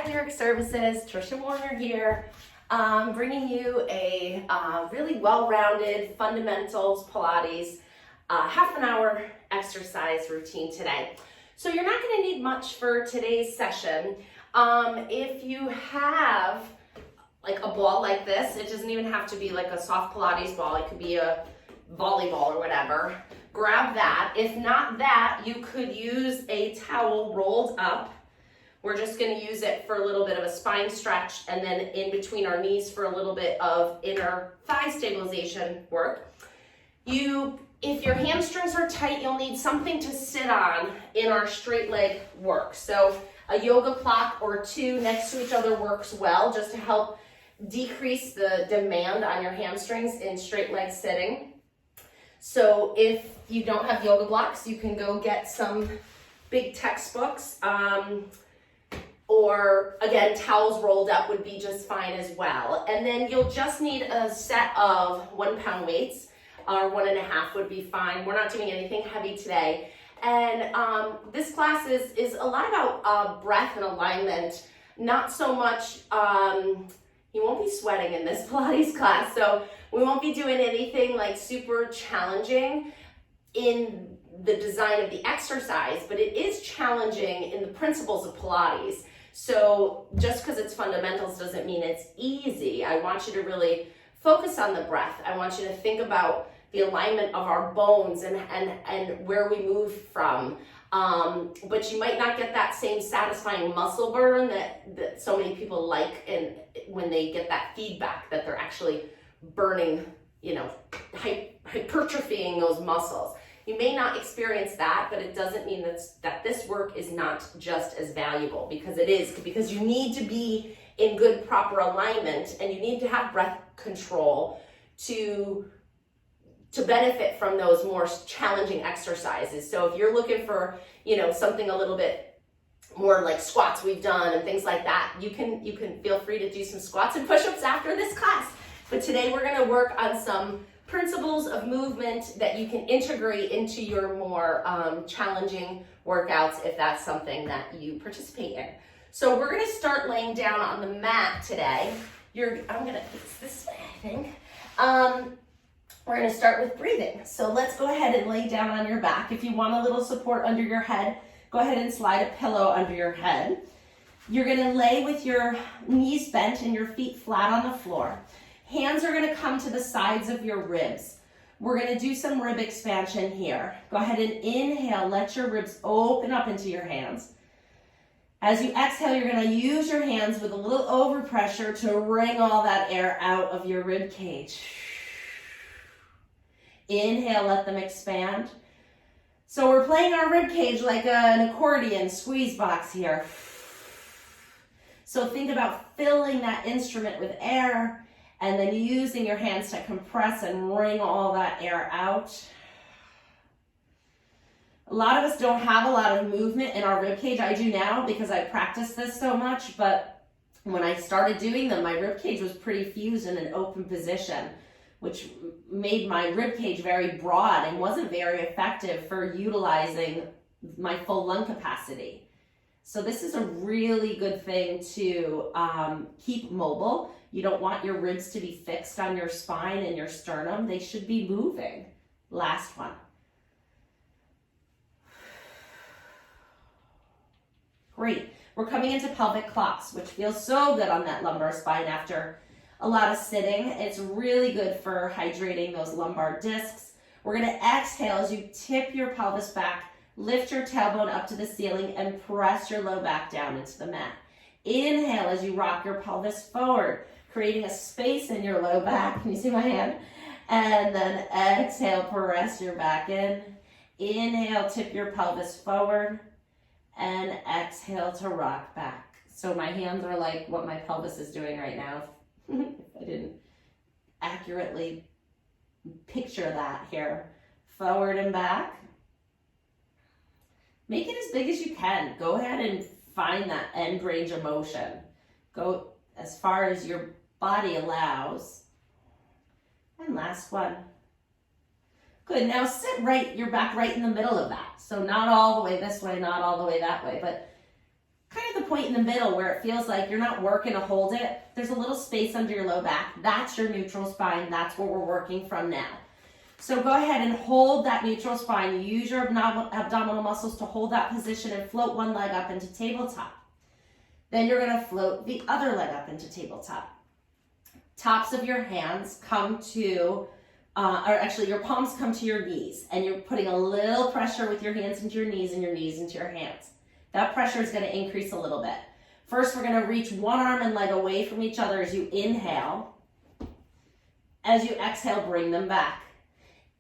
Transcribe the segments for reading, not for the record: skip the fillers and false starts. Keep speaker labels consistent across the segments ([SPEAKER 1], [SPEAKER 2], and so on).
[SPEAKER 1] Lyric Services, Trisha Warner here, bringing you a really well-rounded fundamentals Pilates half an hour exercise routine today. So you're not going to need much for today's session. If you have like a ball like this, it doesn't even have to be like a soft Pilates ball, it could be a volleyball or whatever. Grab that. If not that, you could use a towel rolled up. We're just going to use it for a little bit of a spine stretch and then in between our knees for a little bit of inner thigh stabilization work. If your hamstrings are tight, you'll need something to sit on in our straight leg work. So a yoga block or two next to each other works well, just to help decrease the demand on your hamstrings in straight leg sitting. So if you don't have yoga blocks, you can go get some big textbooks. Or again, towels rolled up would be just fine as well. And then you'll just need a set of 1 pound weights, or 1.5 would be fine. We're not doing anything heavy today. And this class is a lot about breath and alignment, not so much, you won't be sweating in this Pilates class, so we won't be doing anything like super challenging in the design of the exercise, but it is challenging in the principles of Pilates. So just because it's fundamentals doesn't mean it's easy. I want you to really focus on the breath. I want you to think about the alignment of our bones and where we move from. But you might not get that same satisfying muscle burn that so many people like, and when they get that feedback that they're actually burning, hypertrophying those muscles. You may not experience that, but it doesn't mean that this work is not just as valuable, because it is, because you need to be in good, proper alignment, and you need to have breath control to benefit from those more challenging exercises. So if you're looking for, something a little bit more like squats we've done and things like that, you can feel free to do some squats and push-ups after this class. But today we're going to work on some principles of movement that you can integrate into your more challenging workouts if that's something that you participate in. So we're going to start laying down on the mat today. I'm going to face this way, I think. We're going to start with breathing. So let's go ahead and lay down on your back. If you want a little support under your head, go ahead and slide a pillow under your head. You're going to lay with your knees bent and your feet flat on the floor. Hands are going to come to the sides of your ribs. We're going to do some rib expansion here. Go ahead and inhale. Let your ribs open up into your hands. As you exhale, you're going to use your hands with a little overpressure to wring all that air out of your rib cage. Inhale, let them expand. So we're playing our rib cage like an accordion squeeze box here. So think about filling that instrument with air and then using your hands to compress and wring all that air out. A lot of us don't have a lot of movement in our rib cage. I do now because I practice this so much, but when I started doing them, my rib cage was pretty fused in an open position, which made my rib cage very broad and wasn't very effective for utilizing my full lung capacity. So this is a really good thing to keep mobile. You don't want your ribs to be fixed on your spine and your sternum. They should be moving. Last one. Great. We're coming into pelvic clocks, which feels so good on that lumbar spine after a lot of sitting. It's really good for hydrating those lumbar discs. We're going to exhale as you tip your pelvis back, lift your tailbone up to the ceiling, and press your low back down into the mat. Inhale as you rock your pelvis forward, creating a space in your low back. Can you see my hand? And then exhale, press your back in. Inhale, tip your pelvis forward, and exhale to rock back. So my hands are like what my pelvis is doing right now. If I didn't accurately picture that here. Forward and back. Make it as big as you can. Go ahead and find that end range of motion. Go as far as your body allows. And last one. Good, now sit your back right in the middle of that. So not all the way this way, not all the way that way, but kind of the point in the middle where it feels like you're not working to hold it. There's a little space under your low back. That's your neutral spine. That's what we're working from now. So go ahead and hold that neutral spine. Use your abdominal muscles to hold that position and float one leg up into tabletop. Then you're going to float the other leg up into tabletop. Tops of your hands come to, or actually your palms come to your knees, and you're putting a little pressure with your hands into your knees and your knees into your hands. That pressure is going to increase a little bit. First, we're going to reach one arm and leg away from each other as you inhale. As you exhale, bring them back.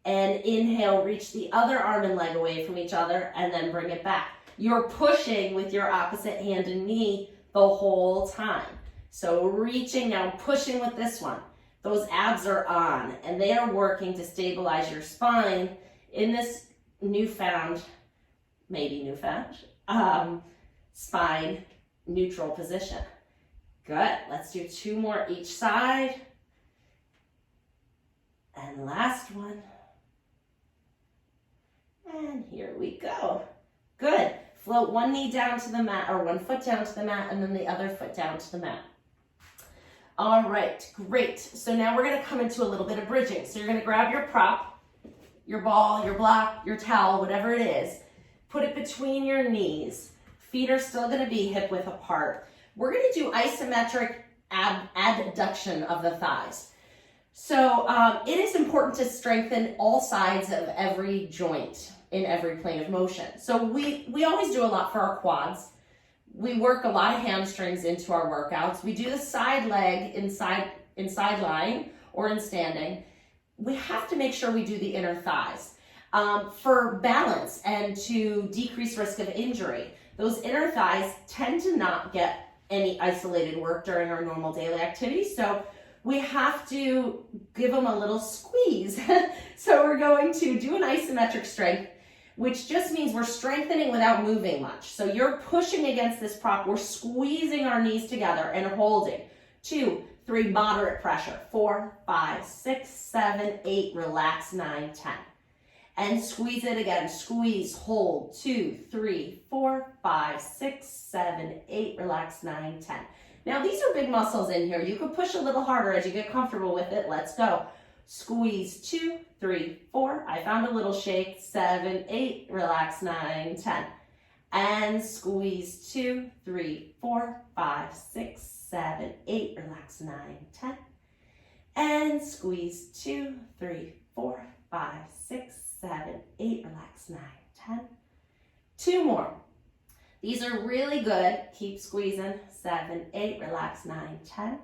[SPEAKER 1] And inhale, reach the other arm and leg away from each other, and then bring it back. You're pushing with your opposite hand and knee the whole time. So reaching now, pushing with this one. Those abs are on, and they are working to stabilize your spine in this newfound, spine neutral position. Good. Let's do 2 more each side. And last one. And here we go. Good. Float one knee down to the mat, or one foot down to the mat, and then the other foot down to the mat. All right, great. So now we're gonna come into a little bit of bridging. So you're gonna grab your prop, your ball, your block, your towel, whatever it is, put it between your knees. Feet are still gonna be hip width apart. We're gonna do isometric adduction of the thighs. So it is important to strengthen all sides of every joint in every plane of motion. So we always do a lot for our quads. We work a lot of hamstrings into our workouts. We do the side leg in side lying or in standing. We have to make sure we do the inner thighs for balance and to decrease risk of injury. Those inner thighs tend to not get any isolated work during our normal daily activities. So we have to give them a little squeeze. So we're going to do an isometric strength, which just means we're strengthening without moving much. So you're pushing against this prop. We're squeezing our knees together and holding. 2, 3, moderate pressure. 4, 5, 6, 7, 8, relax, 9, 10. And squeeze it again. Squeeze, hold. 2, 3, 4, 5, 6, 7, 8, relax, 9, 10. Now these are big muscles in here. You could push a little harder as you get comfortable with it. Let's go. Squeeze, 2, 3, 4. I found a little shake. 7, 8, relax, 9, 10. And squeeze, 2, 3, 4, 5, 6, 7, 8, relax, 9, 10. And squeeze, 2, 3, 4, 5, 6, 7, 8, relax, 9, 10. 2 more. These are really good. Keep squeezing. 7, 8, relax, 9, 10.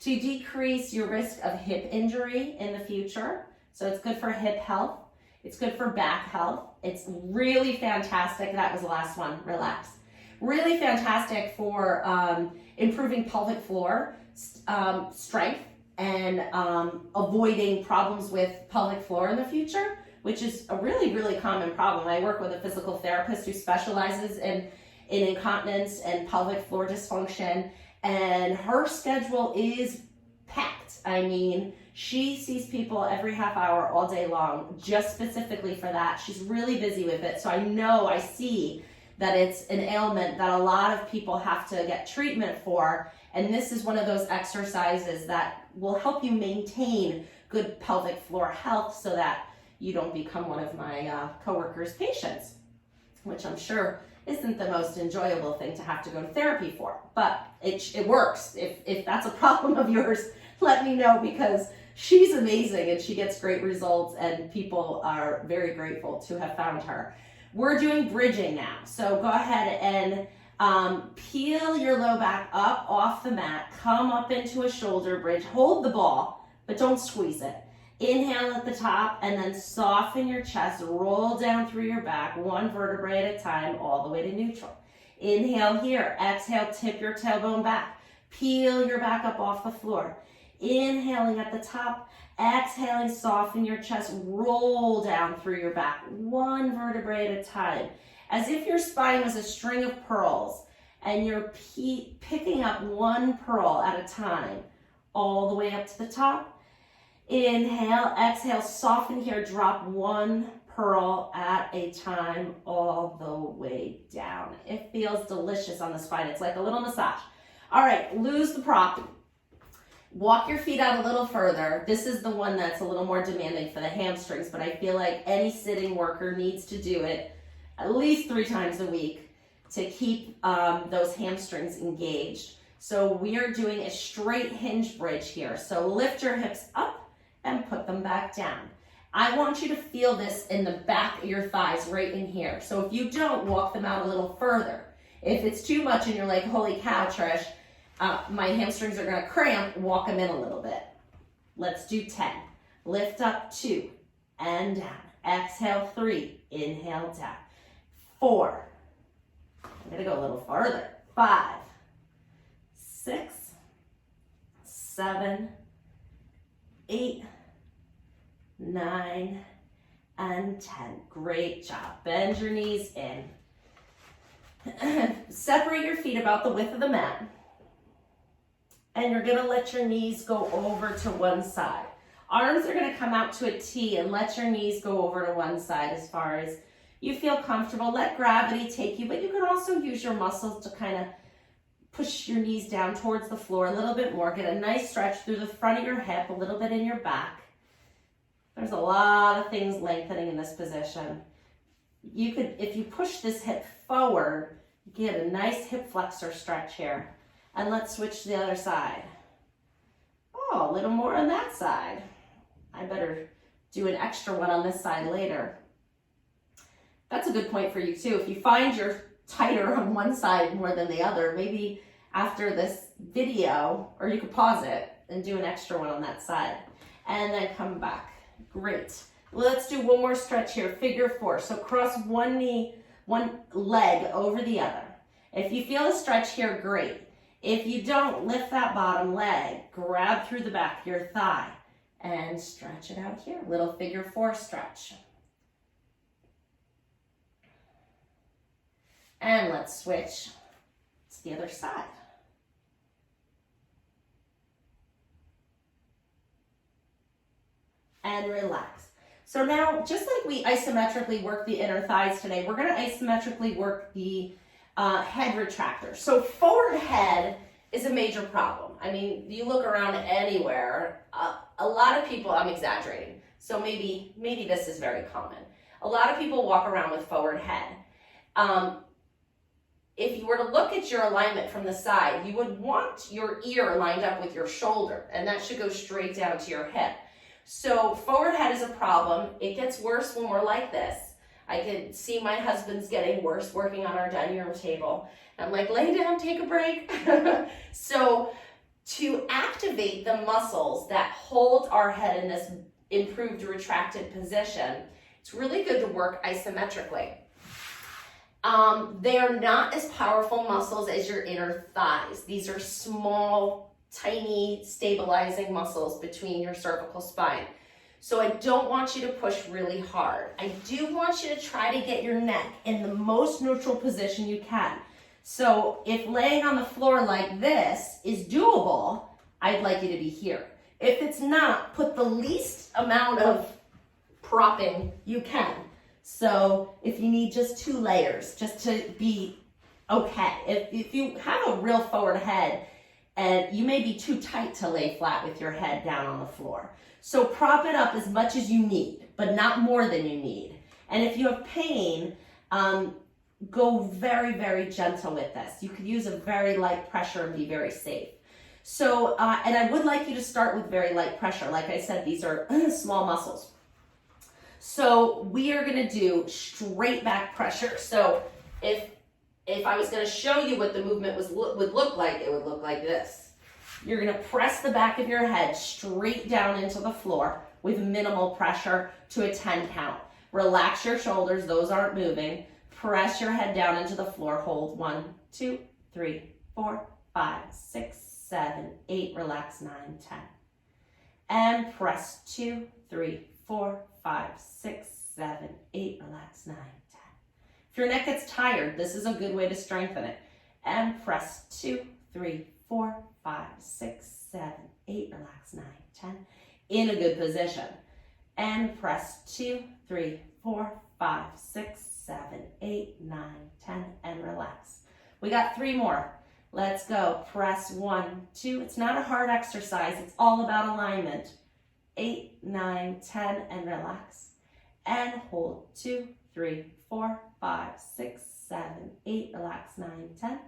[SPEAKER 1] To decrease your risk of hip injury in the future. So it's good for hip health. It's good for back health. It's really fantastic. That was the last one. Relax. Really fantastic for improving pelvic floor strength and avoiding problems with pelvic floor in the future, which is a really, really common problem. I work with a physical therapist who specializes in incontinence and pelvic floor dysfunction, and her schedule is packed. I mean, she sees people every half hour all day long just specifically for that. She's really busy with it. So I see that it's an ailment that a lot of people have to get treatment for. And this is one of those exercises that will help you maintain good pelvic floor health so that you don't become one of my coworkers' patients, which I'm sure isn't the most enjoyable thing to have to go to therapy for, but it works. If that's a problem of yours, let me know, because she's amazing and she gets great results and people are very grateful to have found her. We're doing bridging now. So go ahead and peel your low back up off the mat, come up into a shoulder bridge, hold the ball, but don't squeeze it. Inhale at the top and then soften your chest, roll down through your back, one vertebrae at a time, all the way to neutral. Inhale here, exhale, tip your tailbone back, peel your back up off the floor. Inhaling at the top, exhaling, soften your chest, roll down through your back, one vertebrae at a time, as if your spine was a string of pearls and you're picking up one pearl at a time, all the way up to the top. Inhale, exhale, soften here, drop one curl at a time all the way down. It feels delicious on the spine. It's like a little massage. All right, lose the prop. Walk your feet out a little further. This is the one that's a little more demanding for the hamstrings, but I feel like any sitting worker needs to do it at least 3 times a week to keep those hamstrings engaged. So we are doing a straight hinge bridge here. So lift your hips up and put them back down. I want you to feel this in the back of your thighs right in here. So if you don't, walk them out a little further. If it's too much and you're like, holy cow, Trish, my hamstrings are gonna cramp, walk them in a little bit. Let's do 10. Lift up 2 and down. Exhale 3, inhale down. 4, I'm gonna go a little farther. 5, 6, 7, 8, 9, and 10. Great job. Bend your knees in. Separate your feet about the width of the mat. And you're gonna let your knees go over to one side. Arms are gonna come out to a T and let your knees go over to one side as far as you feel comfortable. Let gravity take you, but you can also use your muscles to kind of push your knees down towards the floor a little bit more. Get a nice stretch through the front of your hip, a little bit in your back. There's a lot of things lengthening in this position. You could, if you push this hip forward, get a nice hip flexor stretch here. And let's switch to the other side. Oh, a little more on that side. I better do an extra one on this side later. That's a good point for you too. If you find you're tighter on one side more than the other, maybe after this video, or you could pause it and do an extra one on that side. And then come back. Great. Let's do one more stretch here, figure 4. So cross one knee, one leg over the other. If you feel a stretch here, great. If you don't, lift that bottom leg, grab through the back of your thigh, and stretch it out here. Little figure 4 stretch. And let's switch to the other side. And relax. So now, just like we isometrically work the inner thighs today, we're gonna isometrically work the head retractor. So forward head is a major problem. I mean, you look around anywhere, a lot of people, I'm exaggerating, so maybe this is very common. A lot of people walk around with forward head. If you were to look at your alignment from the side, you would want your ear lined up with your shoulder, and that should go straight down to your hip. So forward head is a problem. It gets worse when we're like this. I can see my husband's getting worse working on our dining room table. I'm like, lay down, take a break. So to activate the muscles that hold our head in this improved retracted position, it's really good to work isometrically. They are not as powerful muscles as your inner thighs. These are small, tiny, stabilizing muscles between your cervical spine. So I don't want you to push really hard. I do want you to try to get your neck in the most neutral position you can. So if laying on the floor like this is doable, I'd like you to be here. If it's not, put the least amount of propping you can. So if you need just 2 layers, just to be okay. If you have a real forward head, and you may be too tight to lay flat with your head down on the floor. So prop it up as much as you need, but not more than you need. And if you have pain, go very, very gentle with this. You could use a very light pressure and be very safe. So, and I would like you to start with very light pressure. Like I said, these are small muscles. So we are gonna do straight back pressure. So if I was gonna show you what the movement would look like, it would look like this. You're gonna press the back of your head straight down into the floor with minimal pressure to a 10 count. Relax your shoulders, those aren't moving. Press your head down into the floor, hold 1, 2, 3, 4, 5, 6, 7, 8, relax 9, 10. And press 2, 3, 4, 5, 6, 7, 8, relax 9, 10. If your neck gets tired, this is a good way to strengthen it. And press 2, 3, 4, 5, 6, 7, 8, relax 9, 10. In a good position. And press 2, 3, 4, 5, 6, 7, 8, 9, 10, and relax. We got 3 more. Let's go. Press 1, 2. It's not a hard exercise. It's all about alignment. 8, 9, 10, and relax. And hold. 2, 3, 4, 5, 6, 7, 8. Relax. 9, 10.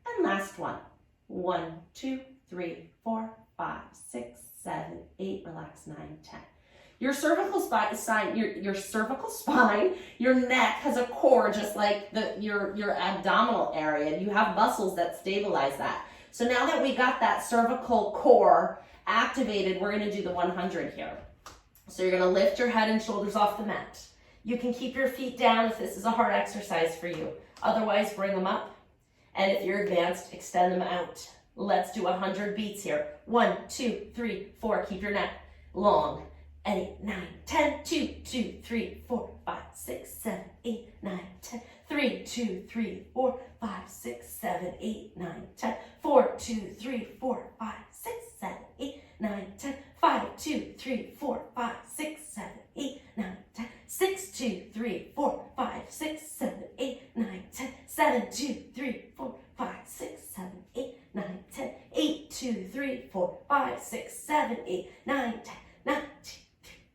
[SPEAKER 1] And last one. 1, 2, 3, 4, 5, 6, 7, 8. Relax. 9, 10. Your cervical spine, your cervical spine, your neck has a core just like your abdominal area. You have muscles that stabilize that. So now that we got that cervical core activated, we're going to do the 100 here. So you're going to lift your head and shoulders off the mat. You can keep your feet down if this is a hard exercise for you. Otherwise, bring them up. And if you're advanced, extend them out. Let's do 100 beats here. 1, 2, 3, 4. Keep your neck long. 8, 9, 10, 2, 2, 3, 4, 5, 6, 7, 8, 9, 10, 3, 2, 3, 4, 5, 6, 7, 8, 9, 10, 4, 2, 3, 4, 5, 6, 7, 8, 9, 10, 5, 2, 3, 4, 5, 6, 7, 8, 9, 10, 6, 2, 3, 4, 5, 6, 7, 8, 9, 10, 7, 2, 3, 4, 5, 6, 7, 8, 9, 10, 8, 2, 3, 4, 5, 6, 7, 8, 9, 10, 9, 2,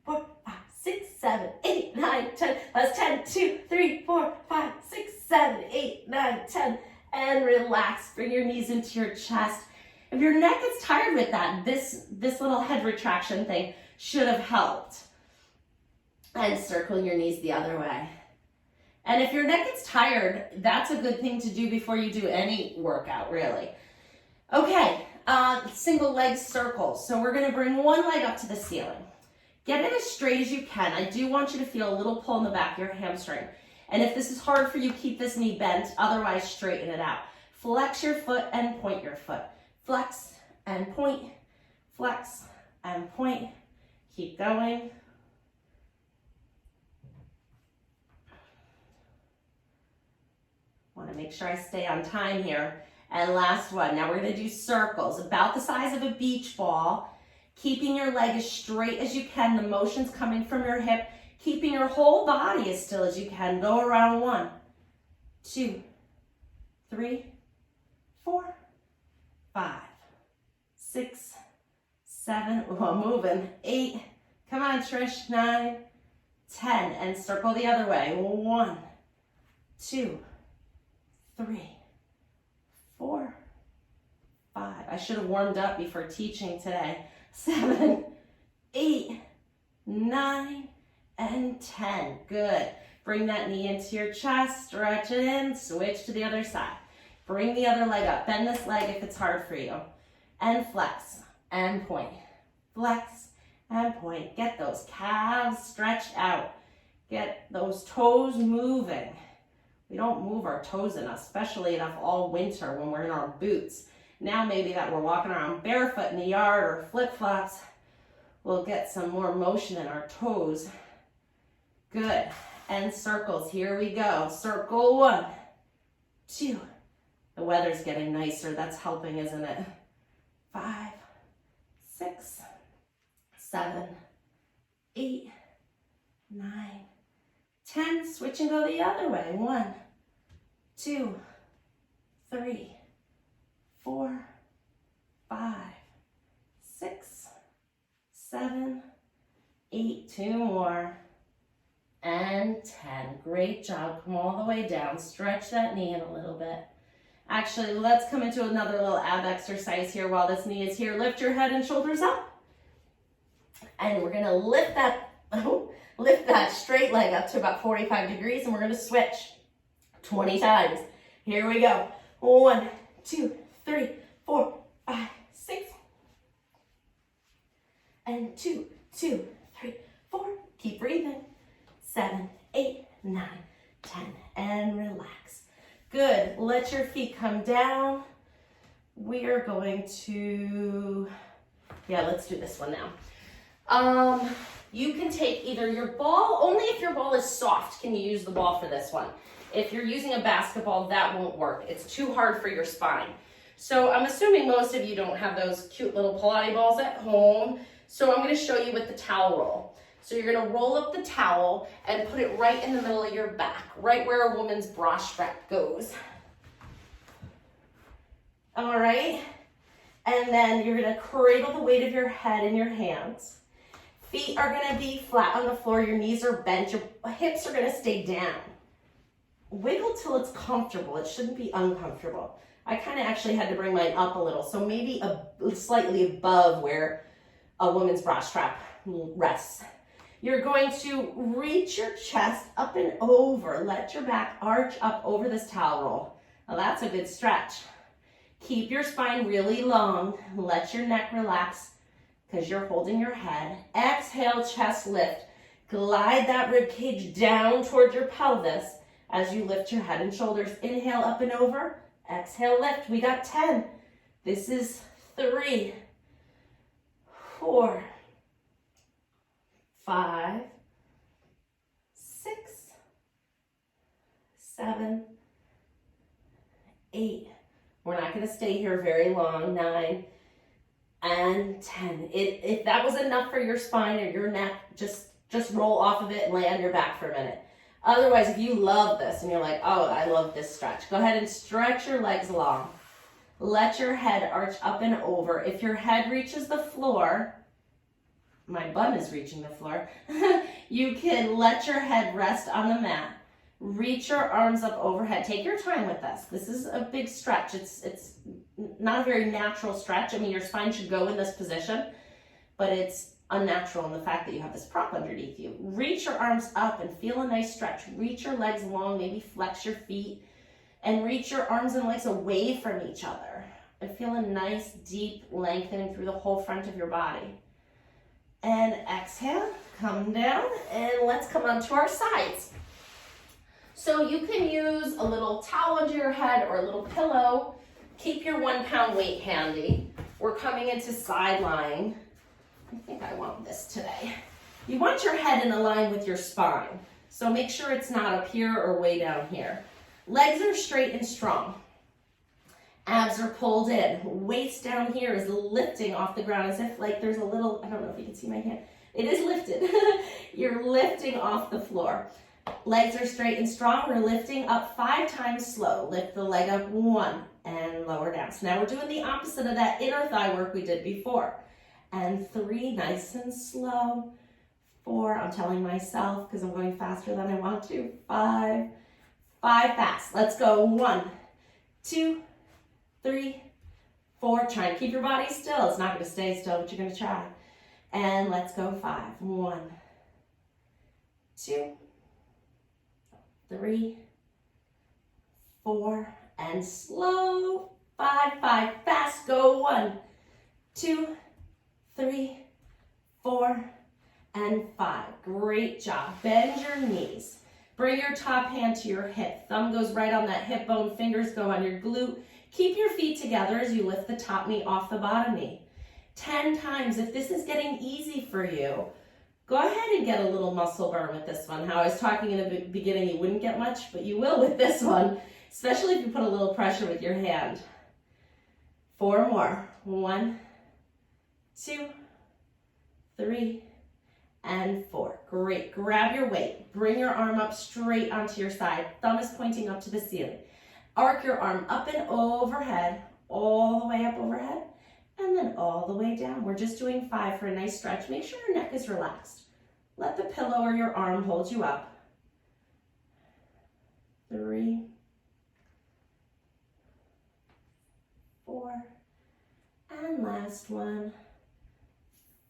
[SPEAKER 1] 4, 5, 6, 7, 8, 9, 10. That's 10, 2, 3, 4, 5, 6, 7, 8, 9, 10. And relax. Bring your knees into your chest. If your neck is tired with that, this little head retraction thing should have helped. And circle your knees the other way. And if your neck is tired, that's a good thing to do before you do any workout, really. Okay, single leg circles. So we're going to bring one leg up to the ceiling. Get it as straight as you can. I do want you to feel a little pull in the back of your hamstring. And if this is hard for you, keep this knee bent. Otherwise, straighten it out. Flex your foot and point your foot. Flex and point. Flex and point. Keep going. Want to make sure I stay on time here. And last one. Now we're going to do circles about the size of a beach ball. Keeping your leg as straight as you can, the motion's coming from your hip, keeping your whole body as still as you can. Go around 1, 2, 3, 4, 5, 6, 7, oh, moving, 8, come on Trish, 9, 10, and circle the other way. 1, 2, 3, 4, 5. I should have warmed up before teaching today. 7, 8, 9, and 10. Good. Bring that knee into your chest, stretch it in, switch to the other side. Bring the other leg up. Bend this leg if it's hard for you. And flex and point. Flex and point. Get those calves stretched out. Get those toes moving. We don't move our toes enough, especially enough all winter when we're in our boots. Now maybe that we're walking around barefoot in the yard or flip-flops, we'll get some more motion in our toes. Good. And circles. Here we go. Circle 1, 2. The weather's getting nicer. That's helping, isn't it? 5, 6, 7, 8, 9, 10. Switch and go the other way. 1, 2, 3, 4, 5, 6, 7, 8, 2 more, and 10. Great job. Come all the way down. Stretch that knee in a little bit. Actually, let's come into another little ab exercise here while this knee is here. Lift your head and shoulders up. And we're going to lift that straight leg up to about 45 degrees, and we're going to switch 20 times. Here we go. 1, 2, 3, 4, 5, 6. And 2, 2, 3, 4. Keep breathing. 7, 8, 9, 10. And relax. Good. Let your feet come down. We are going to, let's do this one now. You can take either your ball, only if your ball is soft can you use the ball for this one. If you're using a basketball, that won't work. It's too hard for your spine. So I'm assuming most of you don't have those cute little Pilates balls at home. So I'm going to show you with the towel roll. So you're gonna roll up the towel and put it right in the middle of your back, right where a woman's bra strap goes. All right, and then you're gonna cradle the weight of your head in your hands. Feet are gonna be flat on the floor, your knees are bent, your hips are gonna stay down. Wiggle till it's comfortable, it shouldn't be uncomfortable. I kind of actually had to bring mine up a little, so maybe slightly above where a woman's bra strap rests. You're going to reach your chest up and over. Let your back arch up over this towel roll. Now that's a good stretch. Keep your spine really long. Let your neck relax because you're holding your head. Exhale, chest lift. Glide that rib cage down towards your pelvis as you lift your head and shoulders. Inhale, up and over. Exhale, lift. We got 10. This is 3, 4, 5, 6, 7, 8. We're not going to stay here very long. 9 and 10. If that was enough for your spine or your neck, just roll off of it and lay on your back for a minute. Otherwise, if you love this and you're like, oh, I love this stretch, go ahead and stretch your legs long. Let your head arch up and over. If your head reaches the floor, my bum is reaching the floor, you can let your head rest on the mat. Reach your arms up overhead. Take your time with this. This is a big stretch. It's not a very natural stretch. I mean, your spine should go in this position, but it's unnatural in the fact that you have this prop underneath you. Reach your arms up and feel a nice stretch. Reach your legs long, maybe flex your feet, and reach your arms and legs away from each other. And feel a nice deep lengthening through the whole front of your body. And exhale, come down, and let's come onto our sides. So you can use a little towel under your head or a little pillow. Keep your 1 pound weight handy. We're coming into side lying. I think I want this today. You want your head in a line with your spine. So make sure it's not up here or way down here. Legs are straight and strong. Abs are pulled in. Waist down here is lifting off the ground as if like there's a little, I don't know if you can see my hand. It is lifted. You're lifting off the floor. Legs are straight and strong. We're lifting up 5 times slow. Lift the leg up 1 and lower down. So now we're doing the opposite of that inner thigh work we did before. And 3, nice and slow. 4, I'm telling myself because I'm going faster than I want to. 5 fast. Let's go. 1, 2, 3, 4. Try and keep your body still. It's not going to stay still, but you're going to try. And let's go 5. 1, 2, 3, 4, and slow. 5 fast. Go. 1, 2, 3, 4, and 5. Great job. Bend your knees. Bring your top hand to your hip. Thumb goes right on that hip bone. Fingers go on your glute. Keep your feet together as you lift the top knee off the bottom knee. 10 times. If this is getting easy for you, go ahead and get a little muscle burn with this one. How I was talking in the beginning, you wouldn't get much, but you will with this one, especially if you put a little pressure with your hand. 4 more. 1, 2, 3, and 4. Great. Grab your weight. Bring your arm up straight onto your side. Thumb is pointing up to the ceiling. Arc your arm up and overhead, all the way up overhead, and then all the way down. We're just doing 5 for a nice stretch. Make sure your neck is relaxed. Let the pillow or your arm hold you up. 3, 4, and last one.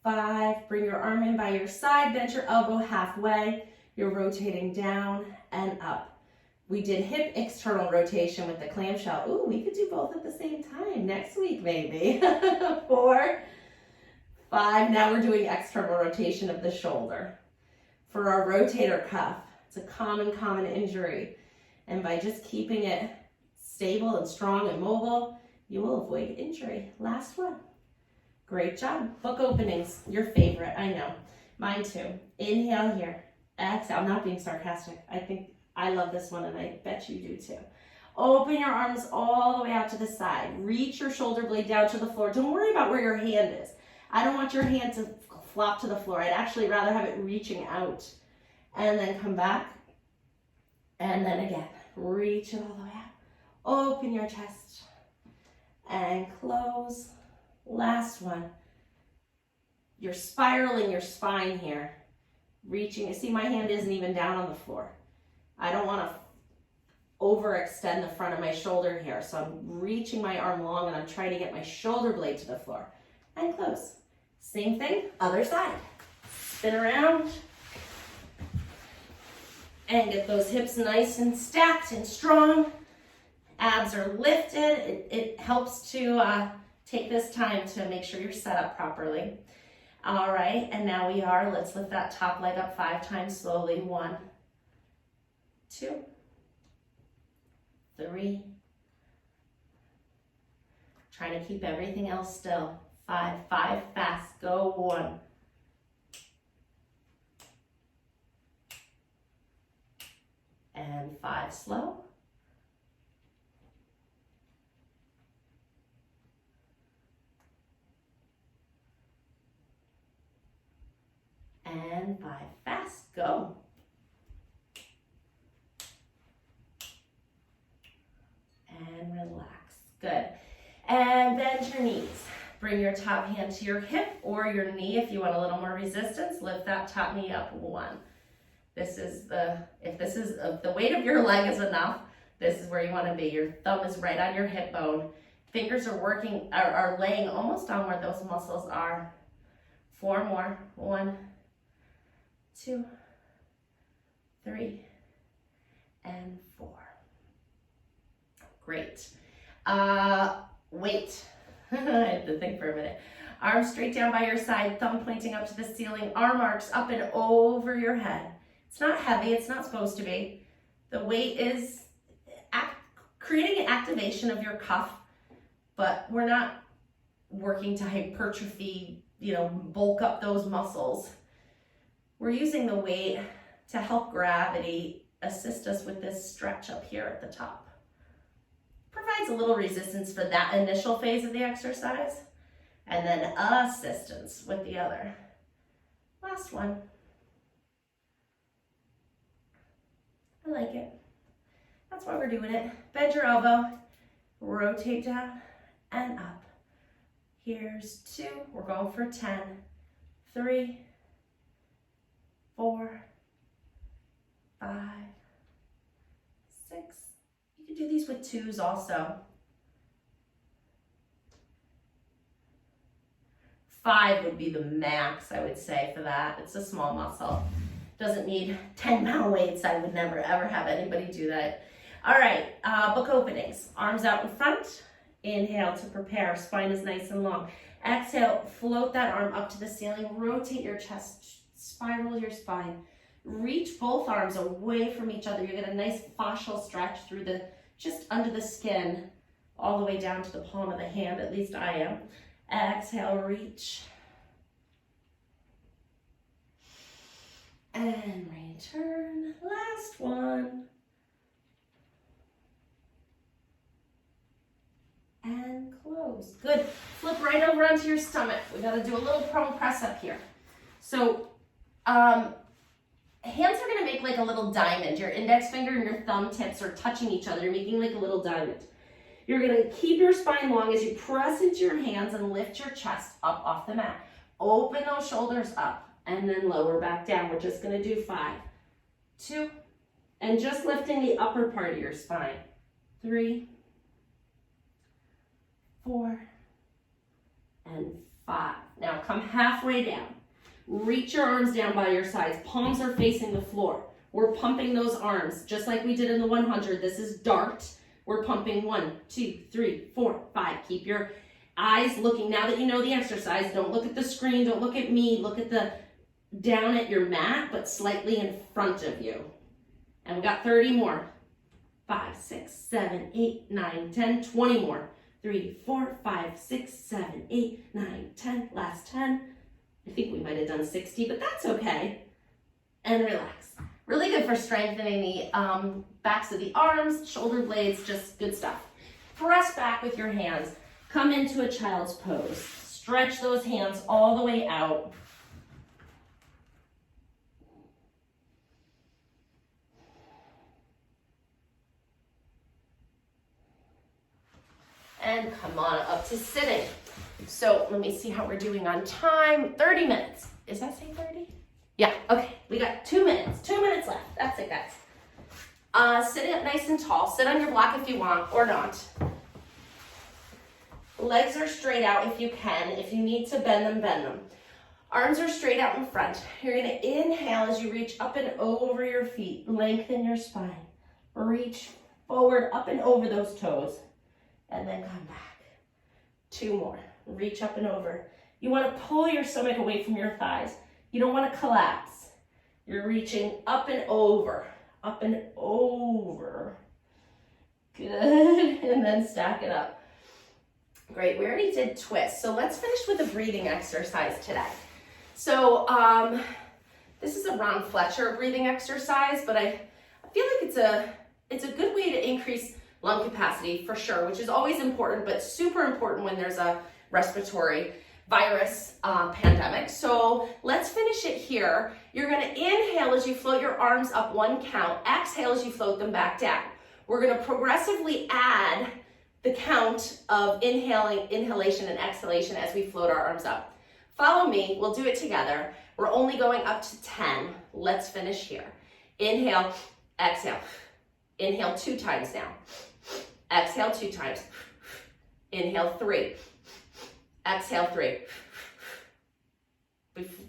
[SPEAKER 1] 5, bring your arm in by your side, bend your elbow halfway. You're rotating down and up. We did hip external rotation with the clamshell. Ooh, we could do both at the same time next week, maybe. 4, 5, now we're doing external rotation of the shoulder. For our rotator cuff, it's a common injury. And by just keeping it stable and strong and mobile, you will avoid injury. Last one. Great job. Book openings, your favorite, I know. Mine too. Inhale here. Exhale. I'm not being sarcastic. I love this one and I bet you do too. Open your arms all the way out to the side. Reach your shoulder blade down to the floor. Don't worry about where your hand is. I don't want your hand to flop to the floor. I'd actually rather have it reaching out and then come back. And then again, reach it all the way out. Open your chest and close. Last one. You're spiraling your spine here. Reaching, you see my hand isn't even down on the floor. I don't want to overextend the front of my shoulder here. So I'm reaching my arm long and I'm trying to get my shoulder blade to the floor. And close. Same thing, other side. Spin around. And get those hips nice and stacked and strong. Abs are lifted. It helps to take this time to make sure you're set up properly. All right, and now let's lift that top leg up 5 times slowly. 1, 2, 3. Trying to keep everything else still. 5 fast, go. 1. And 5 slow. And 5 fast, go. And relax, good. And bend your knees. Bring your top hand to your hip or your knee if you want a little more resistance. Lift that top knee up. 1. If the weight of your leg is enough, this is where you want to be. Your thumb is right on your hip bone. Fingers are laying almost on where those muscles are. 4 more. 1, 2, 3, and 4. Great. Wait. I had to think for a minute. Arms straight down by your side, thumb pointing up to the ceiling, arm arcs up and over your head. It's not heavy, it's not supposed to be. The weight is creating an activation of your cuff, but we're not working to hypertrophy, bulk up those muscles. We're using the weight to help gravity assist us with this stretch up here at the top. Provides a little resistance for that initial phase of the exercise, and then assistance with the other. Last one. I like it. That's why we're doing it. Bend your elbow, rotate down and up. Here's 2, we're going for 10, 3, 4, 5, 6. You can do these with 2s also. 5 would be the max, I would say, for that. It's a small muscle. Doesn't need 10-pound weights. I would never, ever have anybody do that. All right, book openings. Arms out in front. Inhale to prepare. Spine is nice and long. Exhale, float that arm up to the ceiling. Rotate your chest. Spiral your spine. Reach both arms away from each other. You get a nice fascial stretch through just under the skin, all the way down to the palm of the hand. At least I am. Exhale, reach. And return. Last one. And close. Good. Flip right over onto your stomach. We got to do a little prone press up here. So, hands are going to make like a little diamond. Your index finger and your thumb tips are touching each other. You're making like a little diamond. You're going to keep your spine long as you press into your hands and lift your chest up off the mat. Open those shoulders up and then lower back down. We're just going to do 5, 2, and just lifting the upper part of your spine. 3, 4, and 5. Now come halfway down. Reach your arms down by your sides. Palms are facing the floor. We're pumping those arms just like we did in the 100. This is dart. We're pumping 1, 2, 3, 4, 5. Keep your eyes looking. Now that you know the exercise, don't look at the screen. Don't look at me. Look at down at your mat, but slightly in front of you. And we got 30 more. 5, 6, 7, 8, 9, 10, 20 more. 3, 4, 5, 6, 7, 8, 9, 10. Last 10. I think we might have done 60, but that's okay. And relax. Really good for strengthening the backs of the arms, shoulder blades, just good stuff. Press back with your hands. Come into a child's pose. Stretch those hands all the way out. And come on up to sitting. So let me see how we're doing on time. 30 minutes. Is that say 30? Yeah, okay. We got 2 minutes. 2 minutes left. That's it, guys. Sit up nice and tall. Sit on your block if you want or not. Legs are straight out if you can. If you need to bend them, bend them. Arms are straight out in front. You're going to inhale as you reach up and over your feet. Lengthen your spine. Reach forward, up and over those toes. And then come back. 2 more. Reach up and over. You want to pull your stomach away from your thighs. You don't want to collapse. You're reaching up and over. Up and over. Good. And then stack it up. Great, we already did twists. So let's finish with a breathing exercise today. So this is a Ron Fletcher breathing exercise, but I feel like it's a good way to increase lung capacity for sure, which is always important, but super important when there's a respiratory virus pandemic. So let's finish it here. You're gonna inhale as you float your arms up 1 count. Exhale as you float them back down. We're gonna progressively add the count of inhalation and exhalation as we float our arms up. Follow me, we'll do it together. We're only going up to 10. Let's finish here. Inhale, exhale. Inhale 2 times now. Exhale 2 times. Inhale 3. Exhale 3.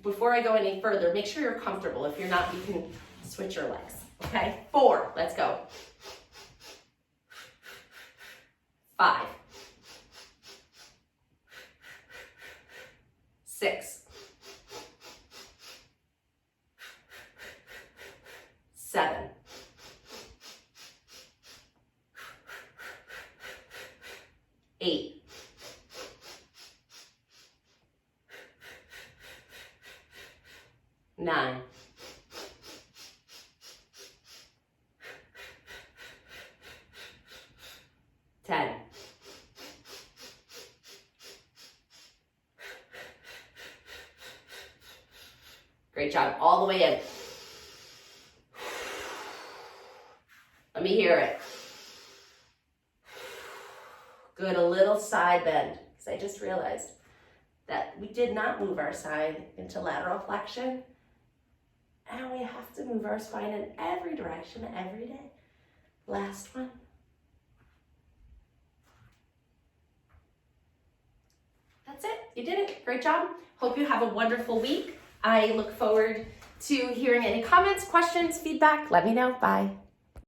[SPEAKER 1] Before I go any further, make sure you're comfortable. If you're not, you can switch your legs. Okay, 4, let's go. 5, 6, 7, 8, 9, 10, 'Great job. All the way in. Let me hear it. Good. A little side bend, because I just realized that we did not move our side into lateral flexion. And we have to move our spine in every direction every day. Last one. That's it. You did it. Great job. Hope you have a wonderful week. I look forward to hearing any comments, questions, feedback. Let me know. Bye.